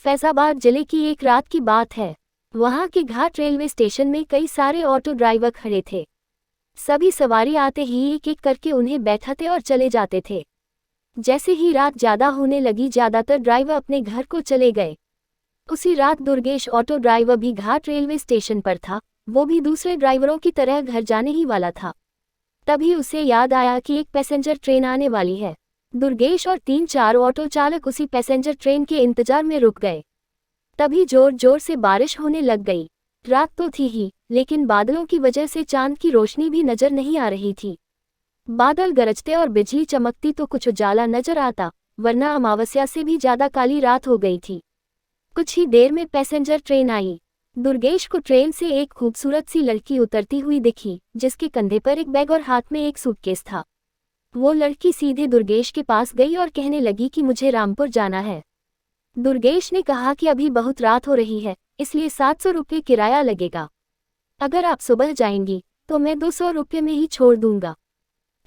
फैजाबाद जिले की एक रात की बात है। वहां के घाट रेलवे स्टेशन में कई सारे ऑटो ड्राइवर खड़े थे। सभी सवारी आते ही एक एक करके उन्हें बैठाते और चले जाते थे। जैसे ही रात ज्यादा होने लगी, ज्यादातर ड्राइवर अपने घर को चले गए। उसी रात दुर्गेश ऑटो ड्राइवर भी घाट रेलवे स्टेशन पर था। वो भी दूसरे ड्राइवरों की तरह घर जाने ही वाला था। तभी उसे याद आया कि एक पैसेंजर ट्रेन आने वाली है। दुर्गेश और 3-4 ऑटो चालक उसी पैसेंजर ट्रेन के इंतजार में रुक गए। तभी जोर जोर से बारिश होने लग गई। रात तो थी ही, लेकिन बादलों की वजह से चांद की रोशनी भी नजर नहीं आ रही थी। बादल गरजते और बिजली चमकती तो कुछ उजाला नजर आता, वरना अमावस्या से भी ज्यादा काली रात हो गई थी। कुछ ही देर में पैसेंजर ट्रेन आई। दुर्गेश को ट्रेन से एक खूबसूरत सी लड़की उतरती हुई दिखी, जिसके कंधे पर एक बैग और हाथ में एक सूटकेस था। वो लड़की सीधे दुर्गेश के पास गई और कहने लगी कि मुझे रामपुर जाना है। दुर्गेश ने कहा कि अभी बहुत रात हो रही है, इसलिए 700 रुपये किराया लगेगा। अगर आप सुबह जाएंगी तो मैं 200 रुपये में ही छोड़ दूंगा।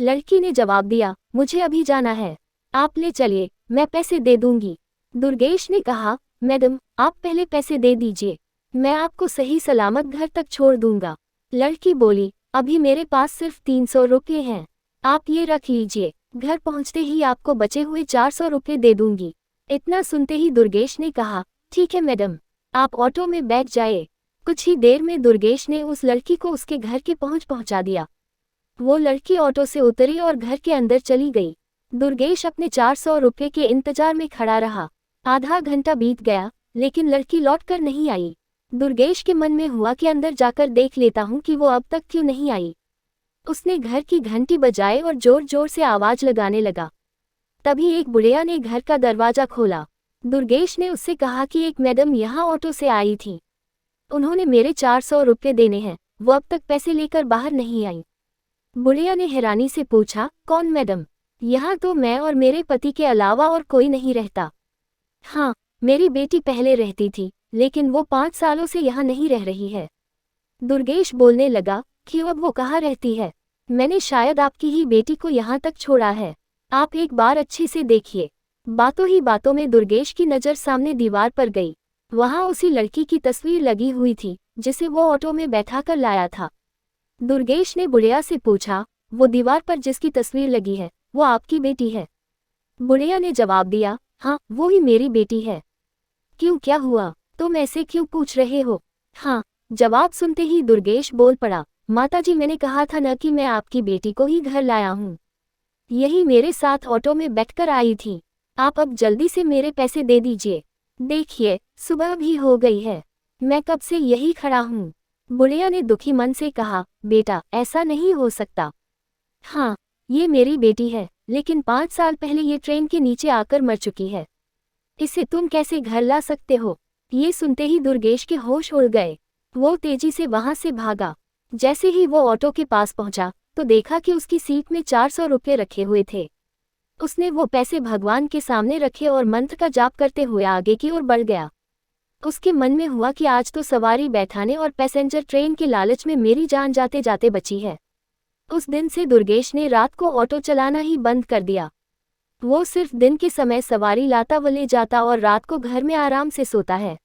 लड़की ने जवाब दिया, मुझे अभी जाना है, आप ले चलिए, मैं पैसे दे दूंगी। दुर्गेश ने कहा, मैडम आप पहले पैसे दे दीजिए, मैं आपको सही सलामत घर तक छोड़ दूंगा। लड़की बोली, अभी मेरे पास सिर्फ 300 रुपये हैं, आप ये रख लीजिए, घर पहुंचते ही आपको बचे हुए 400 रुपये दे दूंगी। इतना सुनते ही दुर्गेश ने कहा, ठीक है मैडम, आप ऑटो में बैठ जाए। कुछ ही देर में दुर्गेश ने उस लड़की को उसके घर के पहुंचा दिया। वो लड़की ऑटो से उतरी और घर के अंदर चली गई। दुर्गेश अपने 400 रुपये के इंतजार में खड़ा रहा। आधा घंटा बीत गया, लेकिन लड़की लौटकर नहीं आई। दुर्गेश के मन में हुआ कि अंदर जाकर देख लेता हूं कि वो अब तक क्यों नहीं आई। उसने घर की घंटी बजाई और जोर जोर से आवाज लगाने लगा। तभी एक बुढ़िया ने घर का दरवाजा खोला। दुर्गेश ने उससे कहा कि एक मैडम यहाँ ऑटो से आई थी, उन्होंने मेरे 400 रुपये देने हैं, वो अब तक पैसे लेकर बाहर नहीं आई। बुढ़िया ने हैरानी से पूछा, कौन मैडम? यहाँ तो मैं और मेरे पति के अलावा और कोई नहीं रहता। हाँ, मेरी बेटी पहले रहती थी, लेकिन वो 5 सालों से यहाँ नहीं रह रही है। दुर्गेश बोलने लगा, क्यों, अब वो कहाँ रहती है? मैंने शायद आपकी ही बेटी को यहाँ तक छोड़ा है, आप एक बार अच्छे से देखिए। बातों ही बातों में दुर्गेश की नज़र सामने दीवार पर गई। वहाँ उसी लड़की की तस्वीर लगी हुई थी, जिसे वो ऑटो में बैठा कर लाया था। दुर्गेश ने बुढ़िया से पूछा, वो दीवार पर जिसकी तस्वीर लगी है, वो आपकी बेटी है? बुढ़िया ने जवाब दिया, हाँ, वो ही मेरी बेटी है। क्यों, क्या हुआ? तुम ऐसे क्यों पूछ रहे हो? हाँ, जवाब सुनते ही दुर्गेश बोल पड़ा, माताजी, मैंने कहा था न कि मैं आपकी बेटी को ही घर लाया हूँ। यही मेरे साथ ऑटो में बैठकर आई थी। आप अब जल्दी से मेरे पैसे दे दीजिए। देखिए, सुबह भी हो गई है, मैं कब से यही खड़ा हूँ। बुढ़िया ने दुखी मन से कहा, बेटा ऐसा नहीं हो सकता। हाँ, ये मेरी बेटी है, लेकिन 5 साल पहले ये ट्रेन के नीचे आकर मर चुकी है। इसे तुम कैसे घर ला सकते हो? ये सुनते ही दुर्गेश के होश उड़ गए। वो तेजी से वहां से भागा। जैसे ही वो ऑटो के पास पहुंचा तो देखा कि उसकी सीट में 400 रुपये रखे हुए थे। उसने वो पैसे भगवान के सामने रखे और मंत्र का जाप करते हुए आगे की ओर बढ़ गया। उसके मन में हुआ कि आज तो सवारी बैठाने और पैसेंजर ट्रेन के लालच में मेरी जान जाते जाते बची है। उस दिन से दुर्गेश ने रात को ऑटो चलाना ही बंद कर दिया। वो सिर्फ दिन के समय सवारी लाता व ले जाता और रात को घर में आराम से सोता है।